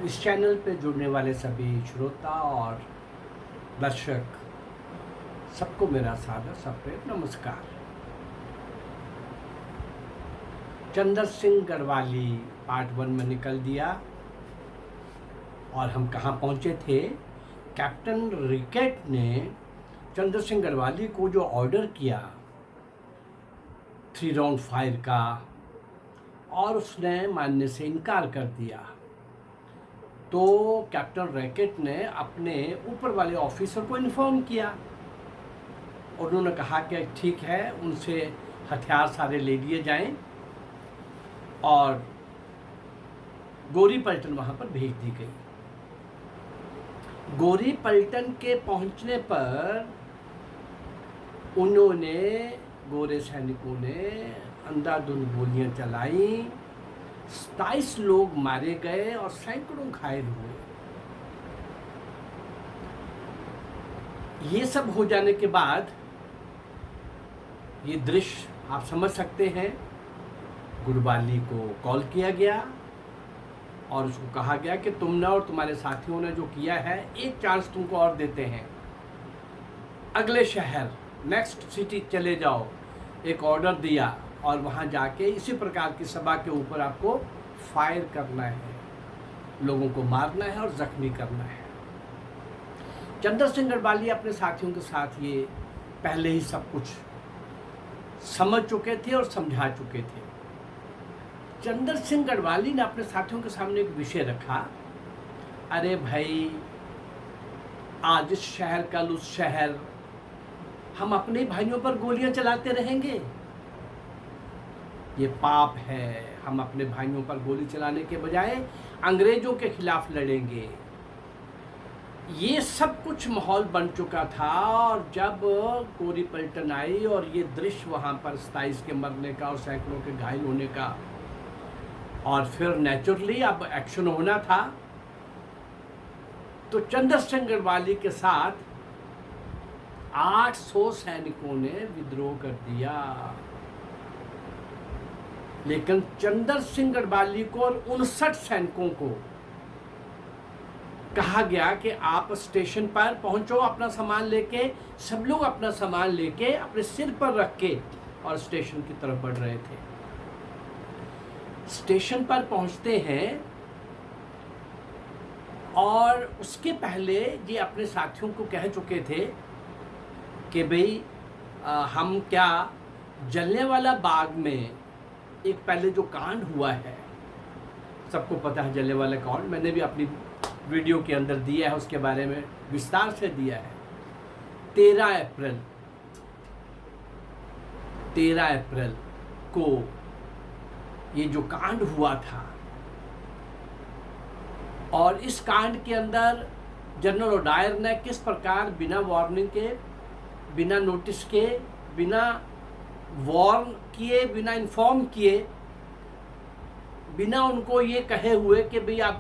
इस चैनल पे जुड़ने वाले सभी श्रोता और दर्शक सबको मेरा सादर सब पे नमस्कार। चंदर सिंह गढ़वाली पार्ट 1 में निकल दिया और हम कहाँ पहुँचे थे। कैप्टन रिकेट ने चंदर सिंह गढ़वाली को जो ऑर्डर किया 3 राउंड फायर का और उसने मानने से इनकार कर दिया, तो कैप्टन रैकेट ने अपने ऊपर वाले ऑफिसर को इन्फॉर्म किया। उन्होंने कहा कि ठीक है, उनसे हथियार सारे ले लिए जाएं और गोरी पल्टन वहाँ पर भेज दी गई। गोरी पल्टन के पहुँचने पर उन्होंने गोरे सैनिकों ने अंधाधुंध गोलियां चलाई, 27 लोग मारे गए और सैकड़ों घायल हुए। ये सब हो जाने के बाद ये दृश्य आप समझ सकते हैं। गुरबाली को कॉल किया गया और उसको कहा गया कि तुमने और तुम्हारे साथियों ने जो किया है, एक चांस तुमको और देते हैं, अगले शहर नेक्स्ट सिटी चले जाओ। एक ऑर्डर दिया और वहाँ जाके इसी प्रकार की सभा के ऊपर आपको फायर करना है, लोगों को मारना है और जख्मी करना है। चंदर सिंह गढ़वाली अपने साथियों के साथ ये पहले ही सब कुछ समझ चुके थे और समझा चुके थे। चंदर सिंह गढ़वाली ने अपने साथियों के सामने एक विषय रखा, अरे भाई, आज इस शहर कल उस शहर, हम अपने भाइयों पर गोलियां चलाते रहेंगे, ये पाप है। हम अपने भाइयों पर गोली चलाने के बजाय अंग्रेजों के खिलाफ लड़ेंगे। ये सब कुछ माहौल बन चुका था और जब गोरी पल्टन आई और ये दृश्य वहाँ पर 27 के मरने का और सैकड़ों के घायल होने का, और फिर नेचुरली अब एक्शन होना था, तो चंदर सिंह गढ़वाली के साथ 800 सैनिकों ने विद्रोह कर दिया। लेकिन चंदर सिंह गढ़वाली को और 59 सैनिकों को कहा गया कि आप स्टेशन पर पहुंचो, अपना सामान लेके। सब लोग अपना सामान लेके अपने सिर पर रख के और स्टेशन की तरफ बढ़ रहे थे। स्टेशन पर पहुंचते हैं और उसके पहले ये अपने साथियों को कह चुके थे कि भाई हम क्या जलियांवाला बाग में एक पहले जो कांड हुआ है, सबको पता है जलियांवाला कांड, मैंने भी अपनी वीडियो के अंदर दिया है, उसके बारे में विस्तार से दिया है। 13 अप्रैल को ये जो कांड हुआ था, और इस कांड के अंदर जनरल ओडायर ने किस प्रकार बिना वार्निंग के, बिना नोटिस के, बिना वार्न किए, बिना इन्फॉर्म किए, बिना उनको ये कहे हुए कि भाई आप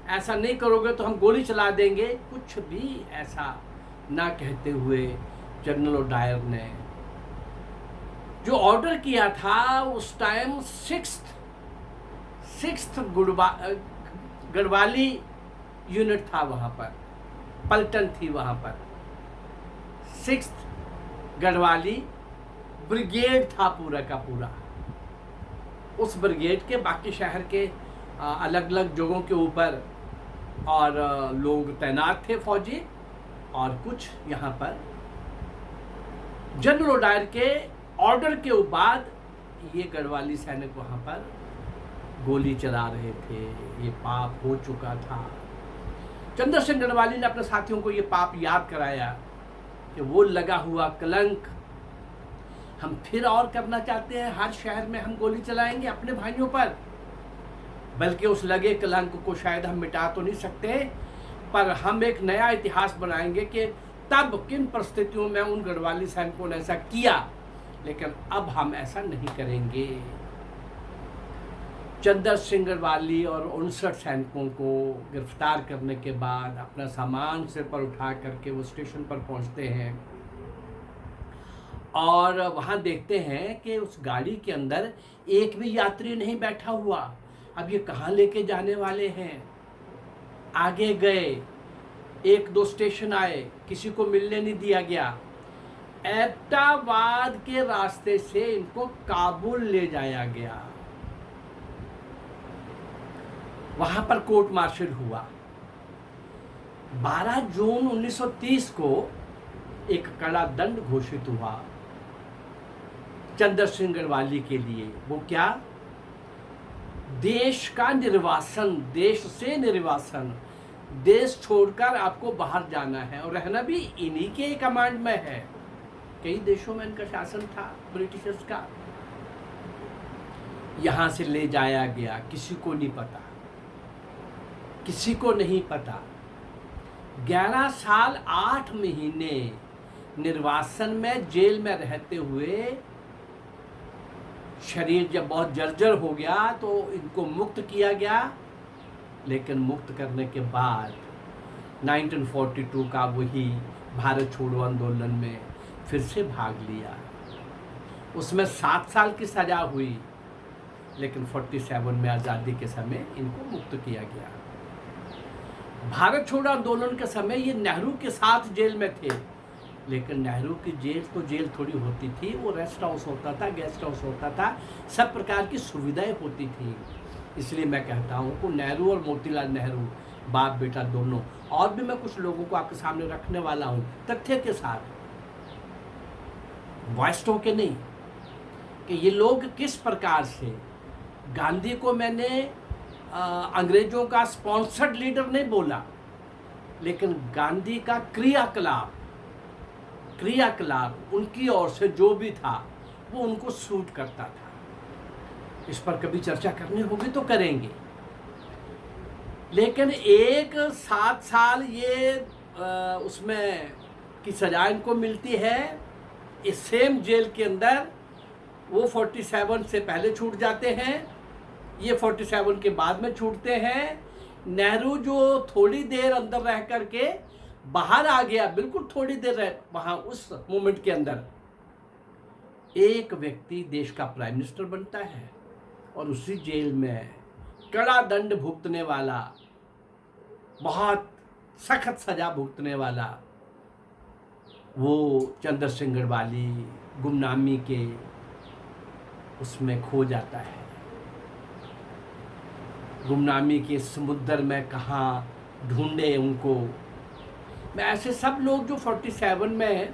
ऐसा नहीं करोगे तो हम गोली चला देंगे, कुछ भी ऐसा ना कहते हुए जनरल ओडायर ने जो ऑर्डर किया था, उस टाइम 6th गढ़वाली यूनिट था वहाँ पर, पलटन थी वहाँ पर, 6th गढ़वाली ब्रिगेड था पूरा का पूरा। उस ब्रिगेड के बाकी शहर के अलग अलग जगहों के ऊपर और लोग तैनात थे, फौजी, और कुछ यहाँ पर जनरल ओडायर के ऑर्डर के बाद ये गढ़वाली सैनिक वहाँ पर गोली चला रहे थे। ये पाप हो चुका था। चंदर सिंह गढ़वाली ने अपने साथियों को ये पाप याद कराया कि वो लगा हुआ कलंक हम फिर और करना चाहते हैं। हर शहर में हम गोली चलाएंगे अपने भाइयों पर, बल्कि उस लगे कलंक को शायद हम मिटा तो नहीं सकते, पर हम एक नया इतिहास बनाएंगे कि तब किन परिस्थितियों में उन गढ़वाली सैनिकों ने ऐसा किया, लेकिन अब हम ऐसा नहीं करेंगे। चंदर सिंह गढ़वाली और 59 सैनिकों को गिरफ्तार करने के बाद अपना सामान सिर पर उठा करके वो स्टेशन पर पहुंचते हैं और वहाँ देखते हैं कि उस गाड़ी के अंदर एक भी यात्री नहीं बैठा हुआ। अब ये कहाँ लेके जाने वाले हैं? आगे गए, एक दो स्टेशन आए, किसी को मिलने नहीं दिया गया। एबटाबाद के रास्ते से इनको काबुल ले जाया गया। वहां पर कोर्ट मार्शल हुआ। 12 जून 1930 को एक कड़ा दंड घोषित हुआ चंद्र सिंह गढ़वाली के लिए। वो क्या? देश का निर्वासन, देश से निर्वासन, देश छोड़कर आपको बाहर जाना है और रहना भी इन्हीं के कमांड में है। कई देशों में इनका शासन था ब्रिटिशर्स का। यहां से ले जाया गया, किसी को नहीं पता, किसी को नहीं पता। 11 साल 8 महीने निर्वासन में, जेल में रहते हुए शरीर जब बहुत जर्जर हो गया तो इनको मुक्त किया गया। लेकिन मुक्त करने के बाद 1942 का वही भारत छोड़ो आंदोलन में फिर से भाग लिया। उसमें 7 साल की सजा हुई, लेकिन 47 में आज़ादी के समय इनको मुक्त किया गया। भारत छोड़ो आंदोलन के समय ये नेहरू के साथ जेल में थे, लेकिन नेहरू की जेल तो जेल थोड़ी होती थी, वो रेस्ट हाउस होता था, गेस्ट हाउस होता था, सब प्रकार की सुविधाएं होती थी। इसलिए मैं कहता हूँ कि नेहरू और मोतीलाल नेहरू बाप बेटा दोनों, और भी मैं कुछ लोगों को आपके सामने रखने वाला हूँ तथ्य के साथ, वॉइस टो के नहीं, कि ये लोग किस प्रकार से, गांधी को मैंने अंग्रेजों का स्पॉन्सर्ड लीडर नहीं बोला, लेकिन गांधी का क्रियाकलाप उनकी ओर से जो भी था वो उनको सूट करता था। इस पर कभी चर्चा करनी होगी तो करेंगे। लेकिन 7 साल ये उसमें की सजा इनको मिलती है इस सेम जेल के अंदर। वो 47 से पहले छूट जाते हैं, ये 47 के बाद में छूटते हैं। नेहरू जो थोड़ी देर अंदर रह करके बाहर आ गया, बिल्कुल थोड़ी देर रह, वहां उस मोमेंट के अंदर एक व्यक्ति देश का प्राइम मिनिस्टर बनता है और उसी जेल में कड़ा दंड भुगतने वाला, बहुत सख्त सजा भुगतने वाला वो चंद्र सिंह गढ़वाली गुमनामी के उसमें खो जाता है। गुमनामी के समुद्र में कहाँ ढूंढे उनको। मैं ऐसे सब लोग जो 47 में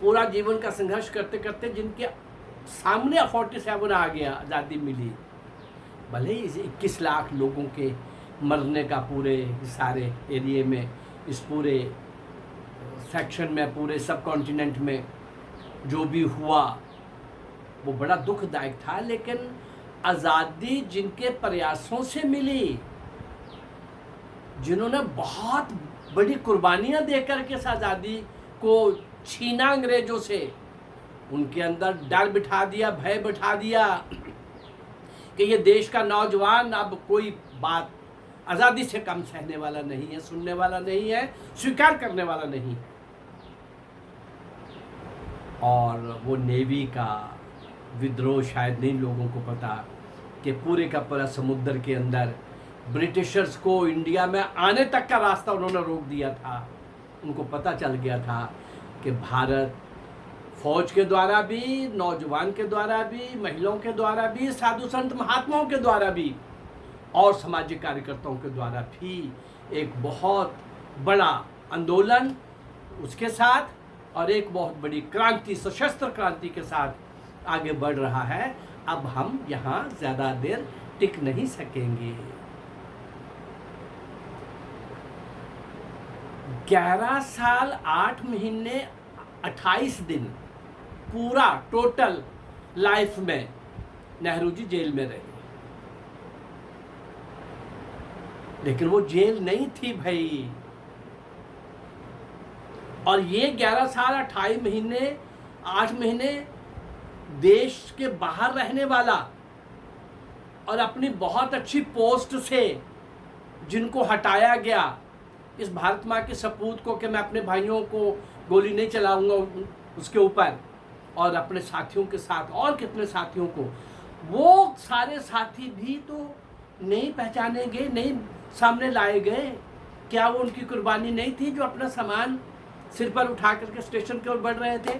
पूरा जीवन का संघर्ष करते करते जिनके सामने 47 आ गया, आज़ादी मिली, भले ही 21 लाख लोगों के मरने का पूरे सारे एरिए में, इस पूरे सेक्शन में, पूरे सब कॉन्टिनेंट में जो भी हुआ वो बड़ा दुखदायक था। लेकिन आज़ादी जिनके प्रयासों से मिली, जिन्होंने बहुत बड़ी कुर्बानियां देकर के इस आज़ादी को छीना अंग्रेजों से, उनके अंदर डर बिठा दिया, भय बिठा दिया कि ये देश का नौजवान अब कोई बात आज़ादी से कम सहने वाला नहीं है, सुनने वाला नहीं है, स्वीकार करने वाला नहीं। और वो नेवी का विद्रोह, शायद नहीं लोगों को पता कि पूरे का पूरा समुद्र के अंदर ब्रिटिशर्स को इंडिया में आने तक का रास्ता उन्होंने रोक दिया था। उनको पता चल गया था कि भारत फौज के द्वारा भी, नौजवान के द्वारा भी, महिलाओं के द्वारा भी, साधु संत महात्माओं के द्वारा भी और सामाजिक कार्यकर्ताओं के द्वारा भी एक बहुत बड़ा आंदोलन उसके साथ और एक बहुत बड़ी क्रांति, सशस्त्र क्रांति के साथ आगे बढ़ रहा है। अब हम यहाँ ज़्यादा देर टिक नहीं सकेंगे। 11 साल 8 महीने 28 दिन पूरा टोटल लाइफ में नेहरू जी जेल में रहे। लेकिन वो जेल नहीं थी भाई। और ये 11 साल 28 महीने 8 महीने देश के बाहर रहने वाला और अपनी बहुत अच्छी पोस्ट से जिनको हटाया गया, इस भारत माँ के सपूत को कि मैं अपने भाइयों को गोली नहीं चलाऊंगा उसके ऊपर, और अपने साथियों के साथ और कितने साथियों को, वो सारे साथी भी तो नहीं पहचाने गए, नहीं सामने लाए गए। क्या वो उनकी कुर्बानी नहीं थी जो अपना सामान सिर पर उठा करके स्टेशन की ओर बढ़ रहे थे?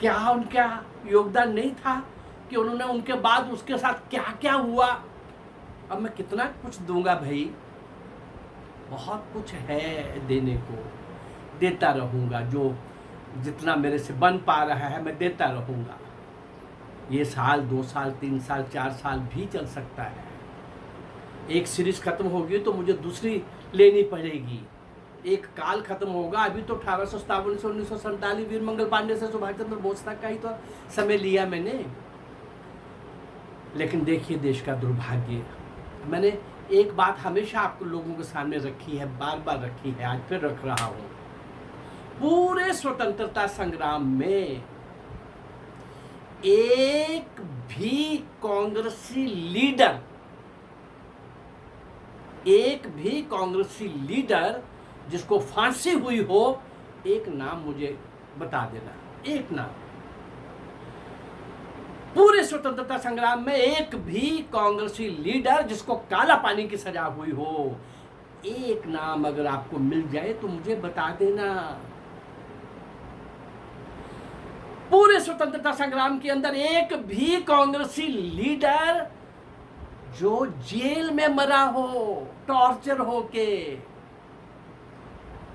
क्या उनका योगदान नहीं था कि उन्होंने उनके बाद उसके साथ क्या क्या हुआ? अब मैं कितना कुछ दूंगा भाई, बहुत कुछ है देने को, देता रहूँगा। जो जितना मेरे से बन पा रहा है मैं देता रहूँगा। ये साल 2 साल 3 साल 4 साल भी चल सकता है। एक सीरीज खत्म होगी तो मुझे दूसरी लेनी पड़ेगी। एक काल खत्म होगा। अभी तो 1857 से 1947 वीर मंगल पांडे से सुभाष चंद्र बोस तक का ही तो समय लिया मैंने। लेकिन देखिए देश का दुर्भाग्य, मैंने एक बात हमेशा आपको लोगों के सामने रखी है, बार बार रखी है, आज फिर रख रहा हूं। पूरे स्वतंत्रता संग्राम में एक भी कांग्रेसी लीडर जिसको फांसी हुई हो, एक नाम मुझे बता देना, एक नाम। पूरे स्वतंत्रता संग्राम में एक भी कांग्रेसी लीडर जिसको काला पानी की सजा हुई हो, एक नाम अगर आपको मिल जाए तो मुझे बता देना। पूरे स्वतंत्रता संग्राम के अंदर एक भी कांग्रेसी लीडर जो जेल में मरा हो, टॉर्चर होके,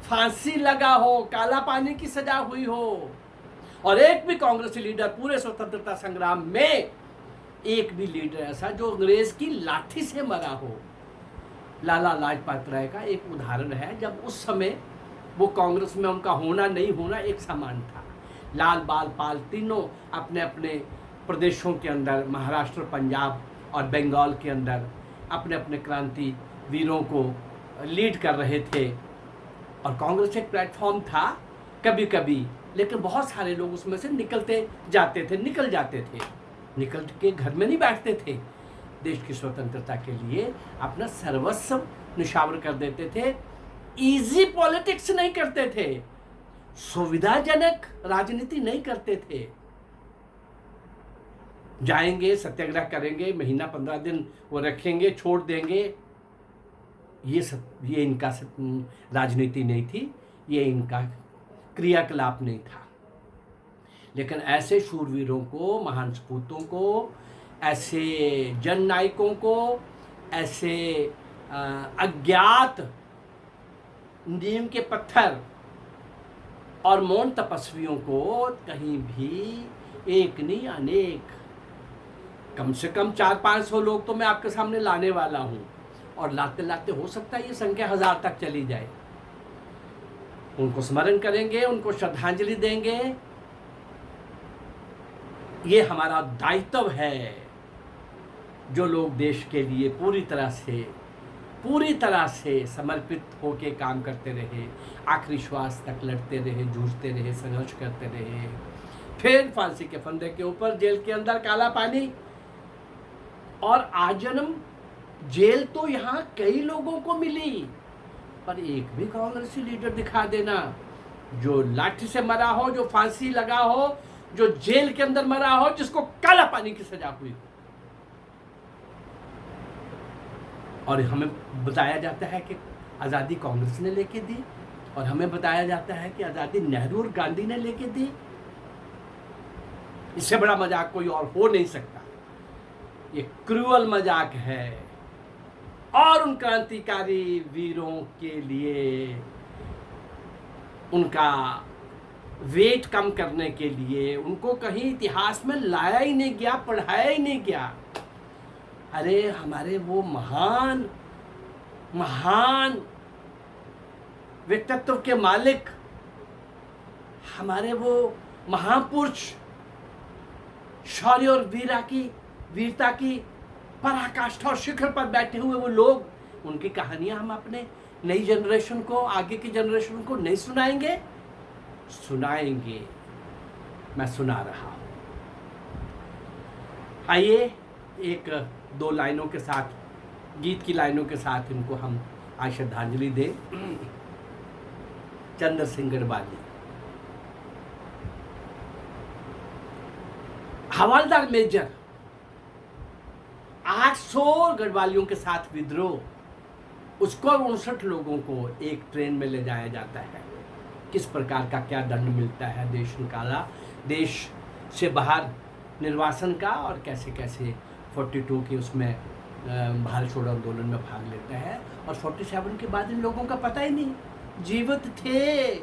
फांसी लगा हो, काला पानी की सजा हुई हो, और एक भी कांग्रेसी लीडर पूरे स्वतंत्रता संग्राम में, एक भी लीडर ऐसा जो अंग्रेज की लाठी से मरा हो। लाला लाजपत राय का एक उदाहरण है। जब उस समय वो कांग्रेस में उनका होना नहीं होना एक समान था। लाल बाल पाल तीनों अपने अपने प्रदेशों के अंदर, महाराष्ट्र, पंजाब और बंगाल के अंदर अपने अपने क्रांति वीरों को लीड कर रहे थे। और कांग्रेस एक प्लेटफॉर्म था कभी कभी, लेकिन बहुत सारे लोग उसमें से निकल जाते थे, निकल के घर में नहीं बैठते थे। देश की स्वतंत्रता के लिए अपना सर्वस्व निछावर कर देते थे। इजी पॉलिटिक्स नहीं करते थे, सुविधाजनक राजनीति नहीं करते थे। जाएंगे, सत्याग्रह करेंगे, महीना 15 दिन वो रखेंगे, छोड़ देंगे। ये इनका राजनीति नहीं थी, ये इनका क्रियाकलाप नहीं था। लेकिन ऐसे शूरवीरों को, महान सपूतों को, ऐसे जननायकों को, ऐसे अज्ञात नीम के पत्थर और मौन तपस्वियों को कहीं भी एक नहीं अनेक, कम से कम 400-500 लोग तो मैं आपके सामने लाने वाला हूं। और लाते लाते हो सकता है ये संख्या 1000 तक चली जाए। उनको स्मरण करेंगे, उनको श्रद्धांजलि देंगे। ये हमारा दायित्व है। जो लोग देश के लिए पूरी तरह से समर्पित होके काम करते रहे, आखिरी श्वास तक लड़ते रहे, जूझते रहे, संघर्ष करते रहे, फिर फांसी के फंदे के ऊपर, जेल के अंदर काला पानी और आजन्म जेल तो यहाँ कई लोगों को मिली, पर एक भी कांग्रेसी लीडर दिखा देना जो लाठी से मरा हो, जो फांसी लगा हो, जो जेल के अंदर मरा हो, जिसको काला पानी की सजा हुई। और हमें बताया जाता है कि आज़ादी कांग्रेस ने लेके दी, और हमें बताया जाता है कि आज़ादी नेहरू और गांधी ने लेके दी। इससे बड़ा मजाक कोई और हो नहीं सकता। ये क्रूअल मजाक है। और उन क्रांतिकारी वीरों के लिए उनका वेट कम करने के लिए उनको कहीं इतिहास में लाया ही नहीं गया, पढ़ाया ही नहीं गया। अरे हमारे वो महान व्यक्तित्व के मालिक, हमारे वो महापुरुष, शौर्य और वीरता की पराकाष्ठा और शिखर पर बैठे हुए वो लोग, उनकी कहानियां हम अपने नई जनरेशन को, आगे की जनरेशन को नहीं सुनाएंगे? सुनाएंगे। मैं सुना रहा हूं। आइए 1-2 लाइनों के साथ, गीत की लाइनों के साथ इनको हम आज श्रद्धांजलि दें। चंद्र सिंह गढ़वाली। हवलदार मेजर 800 गढ़वालियों के साथ विद्रोह, उसको 59 लोगों को एक ट्रेन में ले जाया जाता है। किस प्रकार का क्या दंड मिलता है देश निकाला, देश से बाहर निर्वासन का, और कैसे कैसे 42 की उसमें भारत छोड़ो आंदोलन में भाग लेता है। और 47 के बाद इन लोगों का पता ही नहीं, जीवित थे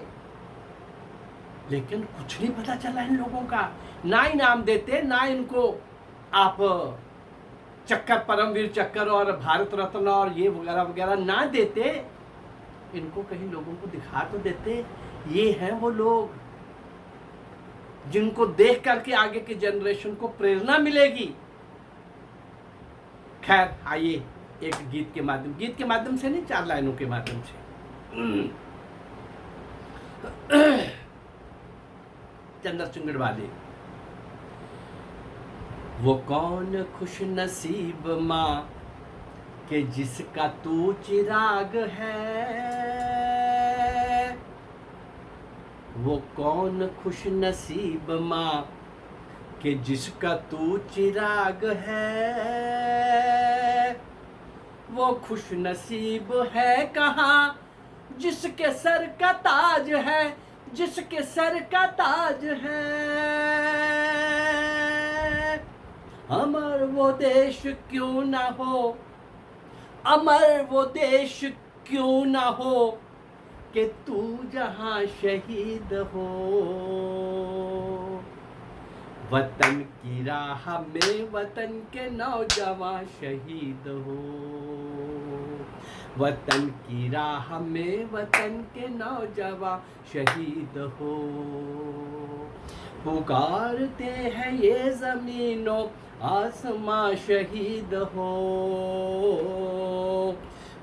लेकिन कुछ नहीं पता चला इन लोगों का। ना इनाम देते, ना इनको आप चक्कर, परमवीर चक्कर और भारत रत्न और ये वगैरह वगैरह ना देते, इनको कहीं लोगों को दिखा तो देते ये हैं वो लोग जिनको देख करके आगे की जनरेशन को प्रेरणा मिलेगी। खैर आइए एक गीत के माध्यम से नहीं, 4 लाइनों के माध्यम से। चंद्रचूड़ वाले। वो कौन खुश नसीब माँ के जिसका तू चिराग है, वो कौन खुश नसीब माँ के जिसका तू चिराग है, वो खुश नसीब है कहाँ जिसके सर का ताज है, जिसके सर का ताज है। अमर वो देश क्यों ना हो, अमर वो देश क्यों ना हो कि तू जहां शहीद हो। वतन की राह में वतन के नौजवान शहीद हो, वतन की राह में वतन के नौजवान शहीद हो। पुकारते हैं ये ज़मीनों आसमां शहीद हो,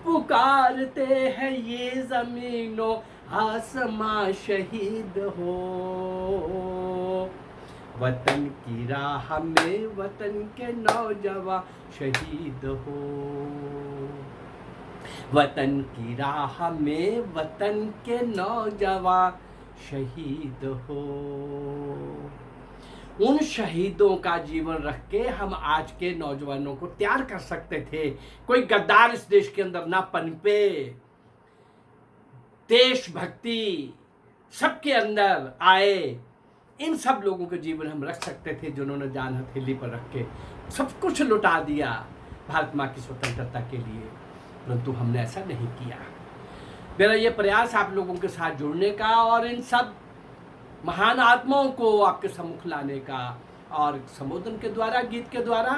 पुकारते हैं ये ज़मीनों आसमां शहीद हो। वतन की राह में वतन के नौजवान शहीद हो, वतन की राह में वतन के नौजवान शहीद हो। उन शहीदों का जीवन रख के हम आज के नौजवानों को तैयार कर सकते थे। कोई गद्दार इस देश के अंदर ना पनपे, देशभक्ति सबके अंदर आए। इन सब लोगों के जीवन हम रख सकते थे जिन्होंने जान हथेली पर रख के सब कुछ लुटा दिया भारत माँ की स्वतंत्रता के लिए, परंतु हमने ऐसा नहीं किया। मेरा ये प्रयास आप लोगों के साथ जुड़ने का और इन सब महान आत्माओं को आपके सम्मुख लाने का, और संबोधन के द्वारा, गीत के द्वारा,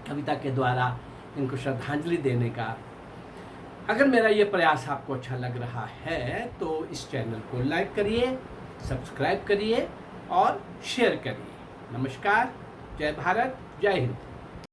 कविता के द्वारा इनको श्रद्धांजलि देने का। अगर मेरा ये प्रयास आपको अच्छा लग रहा है तो इस चैनल को लाइक करिए, सब्सक्राइब करिए और शेयर करिए। नमस्कार, जय भारत, जय हिंद।